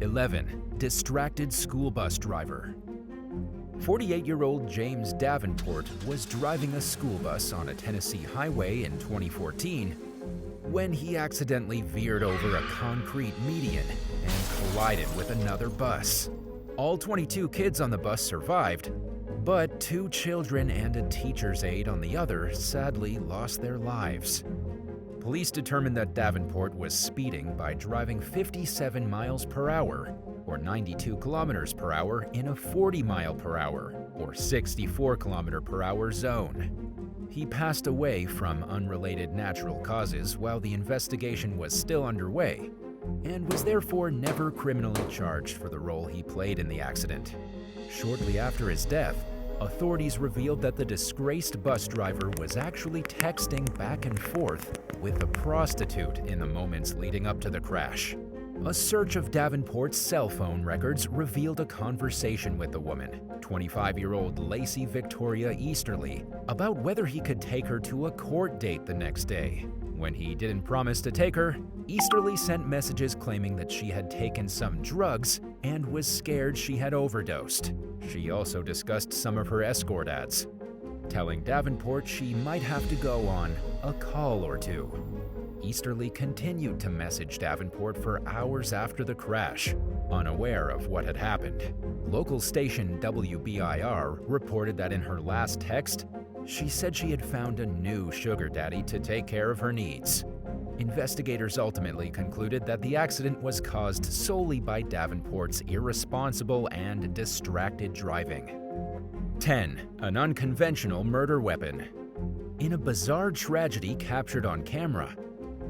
11. Distracted school bus driver. 48-year-old James Davenport was driving a school bus on a Tennessee highway in 2014 when he accidentally veered over a concrete median and collided with another bus. All 22 kids on the bus survived, but 2 children and a teacher's aide on the other sadly lost their lives. Police determined that Davenport was speeding by driving 57 miles per hour, or 92 kilometers per hour, in a 40 mile per hour, or 64 kilometer per hour zone. He passed away from unrelated natural causes while the investigation was still underway, and was therefore never criminally charged for the role he played in the accident. Shortly after his death, authorities revealed that the disgraced bus driver was actually texting back and forth with a prostitute in the moments leading up to the crash. A search of Davenport's cell phone records revealed a conversation with the woman, 25-year-old Lacey Victoria Easterly, about whether he could take her to a court date the next day. When he didn't promise to take her, Easterly sent messages claiming that she had taken some drugs and was scared she had overdosed. She also discussed some of her escort ads, telling Davenport she might have to go on a call or two. Easterly continued to message Davenport for hours after the crash, unaware of what had happened. Local station WBIR reported that in her last text, she said she had found a new sugar daddy to take care of her needs. Investigators ultimately concluded that the accident was caused solely by Davenport's irresponsible and distracted driving. 10. An unconventional murder weapon. In a bizarre tragedy captured on camera,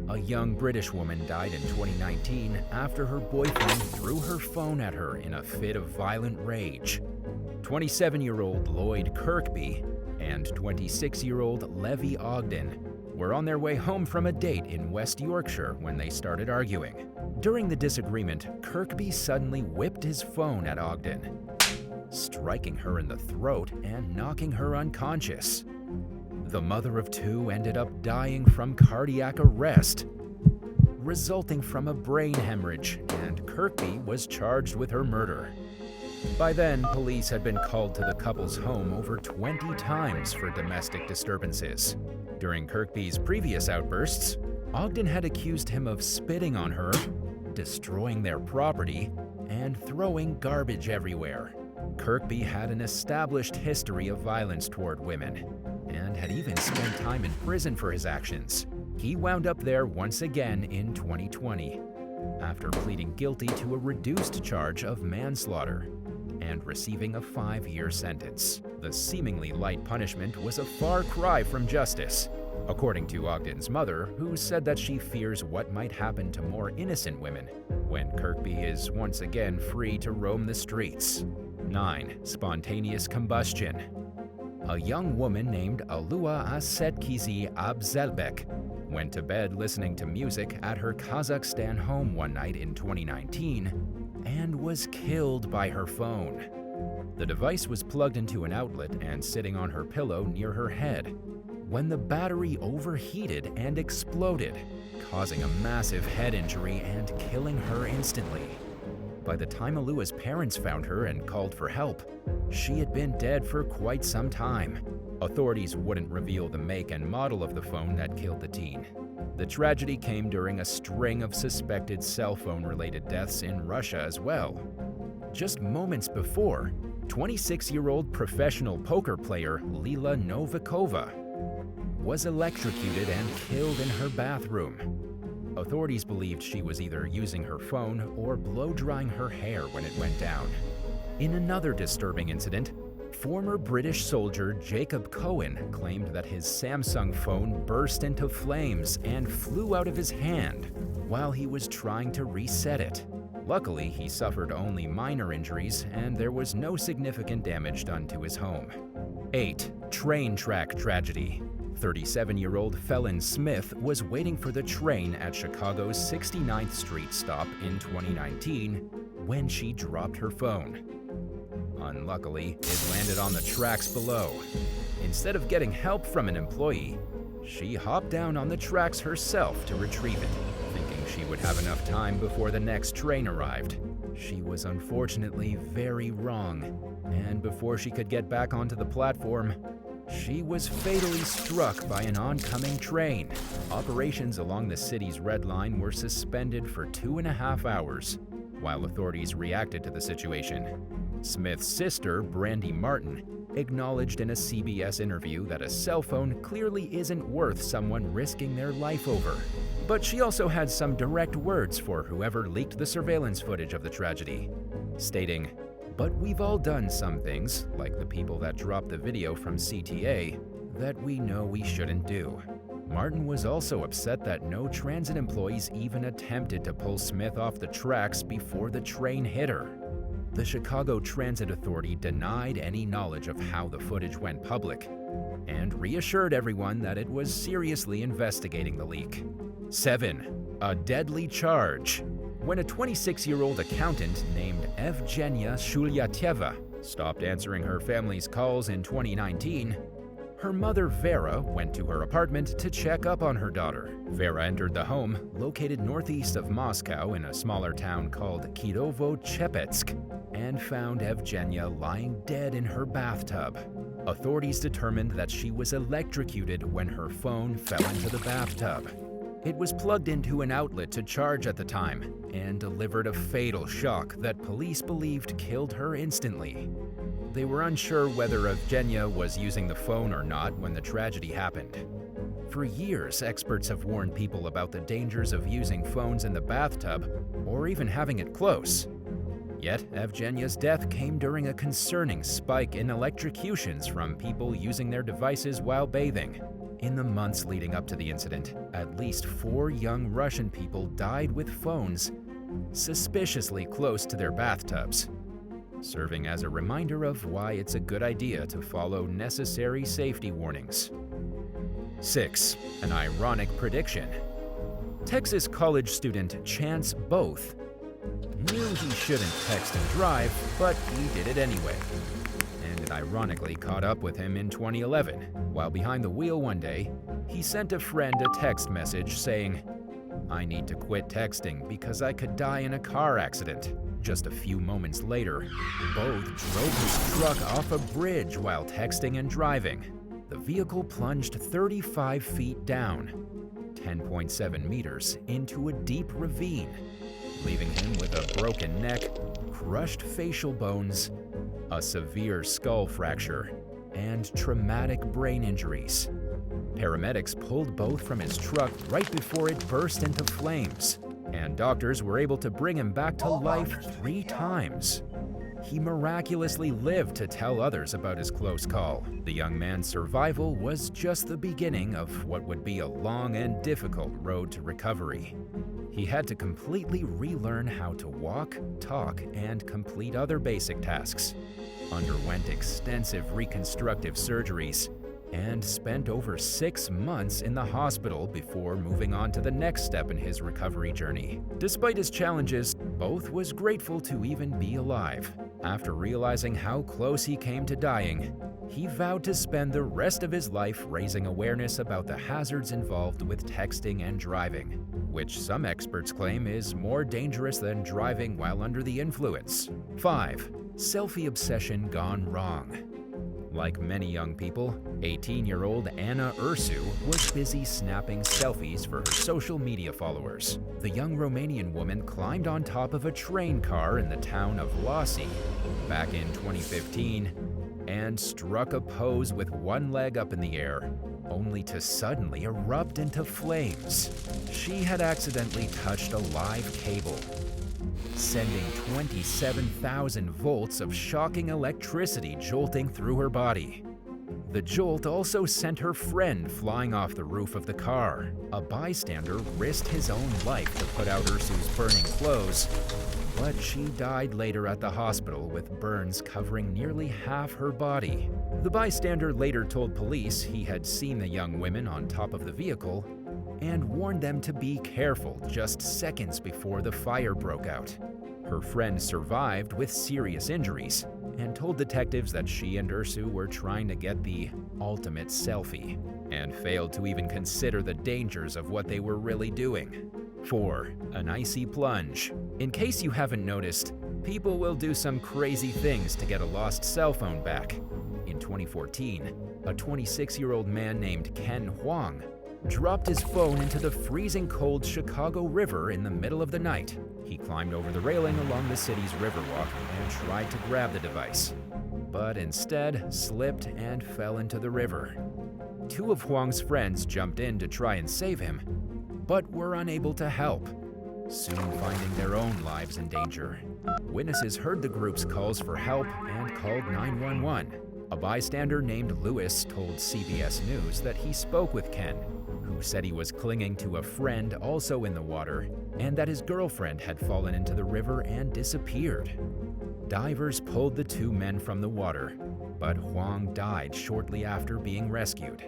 a young British woman died in 2019 after her boyfriend threw her phone at her in a fit of violent rage. 27-year-old Lloyd Kirkby and 26-year-old Levi Ogden were on their way home from a date in West Yorkshire when they started arguing. During the disagreement, Kirkby suddenly whipped his phone at Ogden, striking her in the throat and knocking her unconscious. The mother of 2 ended up dying from cardiac arrest, resulting from a brain hemorrhage, and Kirkby was charged with her murder. By then, police had been called to the couple's home over 20 times for domestic disturbances. During Kirkby's previous outbursts, Ogden had accused him of spitting on her, destroying their property, and throwing garbage everywhere. Kirkby had an established history of violence toward women, and had even spent time in prison for his actions. He wound up there once again in 2020, after pleading guilty to a reduced charge of manslaughter and receiving a 5-year sentence. The seemingly light punishment was a far cry from justice, according to Ogden's mother, who said that she fears what might happen to more innocent women when Kirkby is once again free to roam the streets. 9. Spontaneous combustion. A young woman named Alua Asetkizi Abzelbek went to bed listening to music at her Kazakhstan home one night in 2019 and was killed by her phone. The device was plugged into an outlet and sitting on her pillow near her head when the battery overheated and exploded, causing a massive head injury and killing her instantly. By the time Alua's parents found her and called for help, she had been dead for quite some time. Authorities wouldn't reveal the make and model of the phone that killed the teen. The tragedy came during a string of suspected cell phone-related deaths in Russia as well. Just moments before, 26-year-old professional poker player Lila Novikova was electrocuted and killed in her bathroom. Authorities believed she was either using her phone or blow-drying her hair when it went down. In another disturbing incident, former British soldier Jacob Cohen claimed that his Samsung phone burst into flames and flew out of his hand while he was trying to reset it. Luckily, he suffered only minor injuries and there was no significant damage done to his home. 8. Train track tragedy. 37-year-old Felon Smith was waiting for the train at Chicago's 69th Street stop in 2019 when she dropped her phone. Unluckily, it landed on the tracks below. Instead of getting help from an employee, she hopped down on the tracks herself to retrieve it, thinking she would have enough time before the next train arrived. She was unfortunately very wrong, and before she could get back onto the platform, she was fatally struck by an oncoming train. Operations along the city's Red Line were suspended for 2.5 hours while authorities reacted to the situation. Smith's sister, Brandy Martin, acknowledged in a CBS interview that a cell phone clearly isn't worth someone risking their life over. But she also had some direct words for whoever leaked the surveillance footage of the tragedy, stating, "But we've all done some things, like the people that dropped the video from CTA, that we know we shouldn't do." Martin was also upset that no transit employees even attempted to pull Smith off the tracks before the train hit her. The Chicago Transit Authority denied any knowledge of how the footage went public and reassured everyone that it was seriously investigating the leak. 7. A deadly charge. When a 26-year-old accountant named Evgenia Shulyateva stopped answering her family's calls in 2019, her mother Vera went to her apartment to check up on her daughter. Vera entered the home, located northeast of Moscow in a smaller town called Kirovo-Chepetsk, and found Evgenia lying dead in her bathtub. Authorities determined that she was electrocuted when her phone fell into the bathtub. It was plugged into an outlet to charge at the time and delivered a fatal shock that police believed killed her instantly. They were unsure whether Evgenia was using the phone or not when the tragedy happened. For years, experts have warned people about the dangers of using phones in the bathtub or even having it close. Yet, Evgenia's death came during a concerning spike in electrocutions from people using their devices while bathing. In the months leading up to the incident, at least 4 young Russian people died with phones suspiciously close to their bathtubs, serving as a reminder of why it's a good idea to follow necessary safety warnings. 6. An ironic prediction. Texas college student Chance Both knew he shouldn't text and drive, but he did it anyway. And it ironically caught up with him in 2011. While behind the wheel one day, he sent a friend a text message saying, "I need to quit texting because I could die in a car accident." Just a few moments later, Both drove his truck off a bridge while texting and driving. The vehicle plunged 35 feet down, 10.7 meters, into a deep ravine, leaving him with a broken neck, crushed facial bones, a severe skull fracture, and traumatic brain injuries. Paramedics pulled Both from his truck right before it burst into flames, and doctors were able to bring him back to life 3 times. He miraculously lived to tell others about his close call. The young man's survival was just the beginning of what would be a long and difficult road to recovery. He had to completely relearn how to walk, talk, and complete other basic tasks, underwent extensive reconstructive surgeries, and spent over 6 months in the hospital before moving on to the next step in his recovery journey. Despite his challenges, Both was grateful to even be alive. After realizing how close he came to dying, he vowed to spend the rest of his life raising awareness about the hazards involved with texting and driving, which some experts claim is more dangerous than driving while under the influence. 5. Selfie obsession gone wrong. Like many young people, 18-year-old Anna Ursu was busy snapping selfies for her social media followers. The young Romanian woman climbed on top of a train car in the town of Lasi back in 2015 and struck a pose with one leg up in the air, only to suddenly erupt into flames. She had accidentally touched a live cable, sending 27,000 volts of shocking electricity jolting through her body. The jolt also sent her friend flying off the roof of the car. A bystander risked his own life to put out Ursu's burning clothes, but she died later at the hospital with burns covering nearly half her body. The bystander later told police he had seen the young women on top of the vehicle and warned them to be careful just seconds before the fire broke out. Her friend survived with serious injuries and told detectives that she and Ursu were trying to get the ultimate selfie and failed to even consider the dangers of what they were really doing. 4. An icy plunge. In case you haven't noticed, People will do some crazy things to get a lost cell phone back. In 2014, a 26-year-old man named Ken Huang dropped his phone into the freezing cold Chicago River in the middle of the night. He climbed over the railing along the city's riverwalk and tried to grab the device, but instead slipped and fell into the river. Two of Huang's friends jumped in to try and save him, but were unable to help, soon finding their own lives in danger. Witnesses heard the group's calls for help and called 911. A bystander named Lewis told CBS News that he spoke with Ken, who said he was clinging to a friend also in the water and that his girlfriend had fallen into the river and disappeared. Divers pulled the two men from the water, but Huang died shortly after being rescued.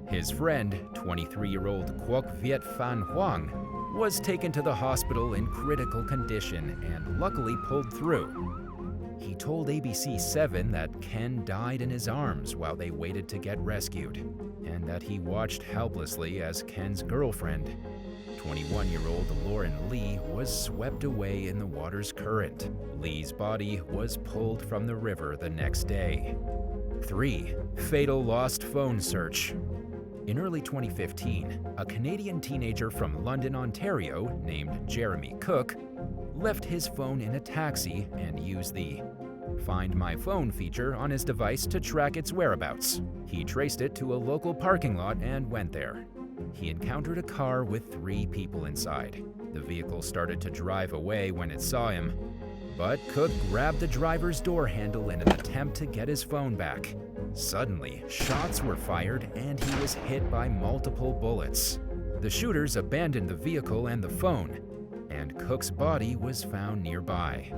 His friend, 23-year-old Quoc Viet Phan Huang, was taken to the hospital in critical condition and luckily pulled through. He told ABC7 that Ken died in his arms while they waited to get rescued, and that he watched helplessly as Ken's girlfriend, 21-year-old Lauren Lee, was swept away in the water's current. Lee's body was pulled from the river the next day. 3. Fatal lost phone search. In early 2015, a Canadian teenager from London, Ontario, named Jeremy Cook, left his phone in a taxi and used the Find My Phone feature on his device to track its whereabouts. He traced it to a local parking lot and went there. He encountered a car with 3 people inside. The vehicle started to drive away when it saw him, but Cook grabbed the driver's door handle in an attempt to get his phone back. Suddenly, shots were fired and he was hit by multiple bullets. The shooters abandoned the vehicle and the phone, and Cook's body was found nearby.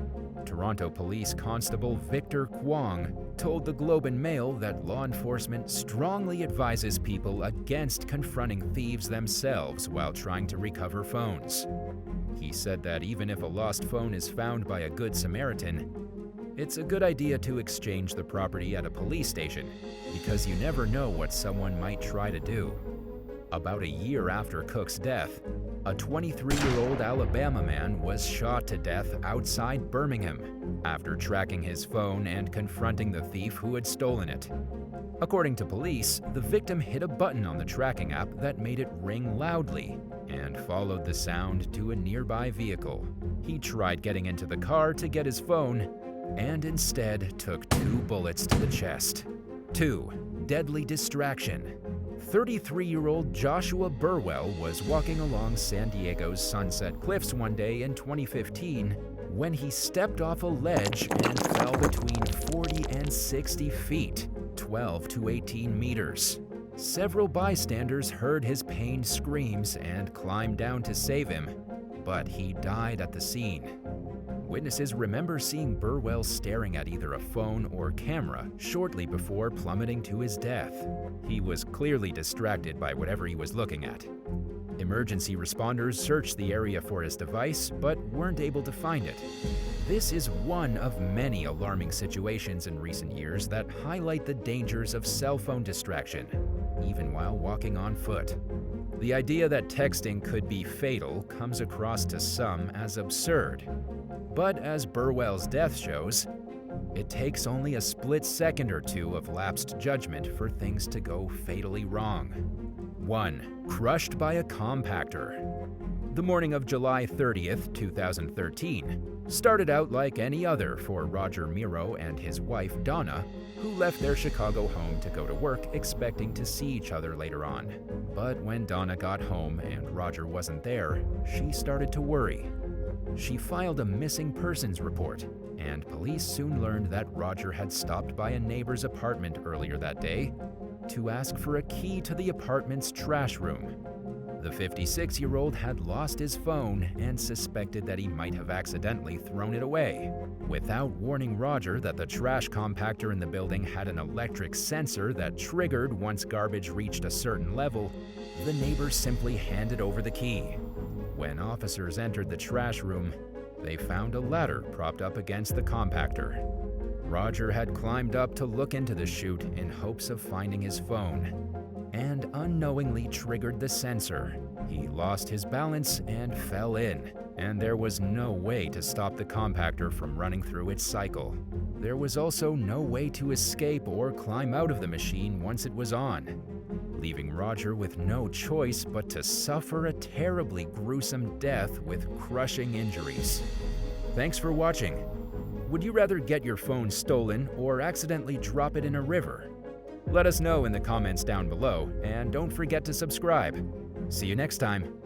Toronto Police Constable Victor Kwong told the Globe and Mail that law enforcement strongly advises people against confronting thieves themselves while trying to recover phones. He said that even if a lost phone is found by a good Samaritan, it's a good idea to exchange the property at a police station because you never know what someone might try to do. About a year after Cook's death, a 23-year-old Alabama man was shot to death outside Birmingham after tracking his phone and confronting the thief who had stolen it. According to police, the victim hit a button on the tracking app that made it ring loudly and followed the sound to a nearby vehicle. He tried getting into the car to get his phone and instead took 2 bullets to the chest. 2. Deadly distraction. 33-year-old Joshua Burwell was walking along San Diego's Sunset Cliffs one day in 2015 when he stepped off a ledge and fell between 40 and 60 feet, 12 to 18 meters. Several bystanders heard his pained screams and climbed down to save him, but he died at the scene. Witnesses remember seeing Burwell staring at either a phone or camera shortly before plummeting to his death. He was clearly distracted by whatever he was looking at. Emergency responders searched the area for his device, but weren't able to find it. This is one of many alarming situations in recent years that highlight the dangers of cell phone distraction, even while walking on foot. The idea that texting could be fatal comes across to some as absurd. But as Burwell's death shows, it takes only a split second or two of lapsed judgment for things to go fatally wrong. 1. Crushed by a compactor. The morning of July 30th, 2013, started out like any other for Roger Miro and his wife Donna, who left their Chicago home to go to work expecting to see each other later on. But when Donna got home and Roger wasn't there, she started to worry. She filed a missing persons report, and police soon learned that Roger had stopped by a neighbor's apartment earlier that day to ask for a key to the apartment's trash room. The 56-year-old had lost his phone and suspected that he might have accidentally thrown it away. Without warning Roger that the trash compactor in the building had an electric sensor that triggered once garbage reached a certain level, the neighbor simply handed over the key. When officers entered the trash room, they found a ladder propped up against the compactor. Roger had climbed up to look into the chute in hopes of finding his phone, and unknowingly triggered the sensor. He lost his balance and fell in, and there was no way to stop the compactor from running through its cycle. There was also no way to escape or climb out of the machine once it was on, leaving Roger with no choice but to suffer a terribly gruesome death with crushing injuries. Thanks for watching. Would you rather get your phone stolen or accidentally drop it in a river? Let us know in the comments down below, and don't forget to subscribe. See you next time.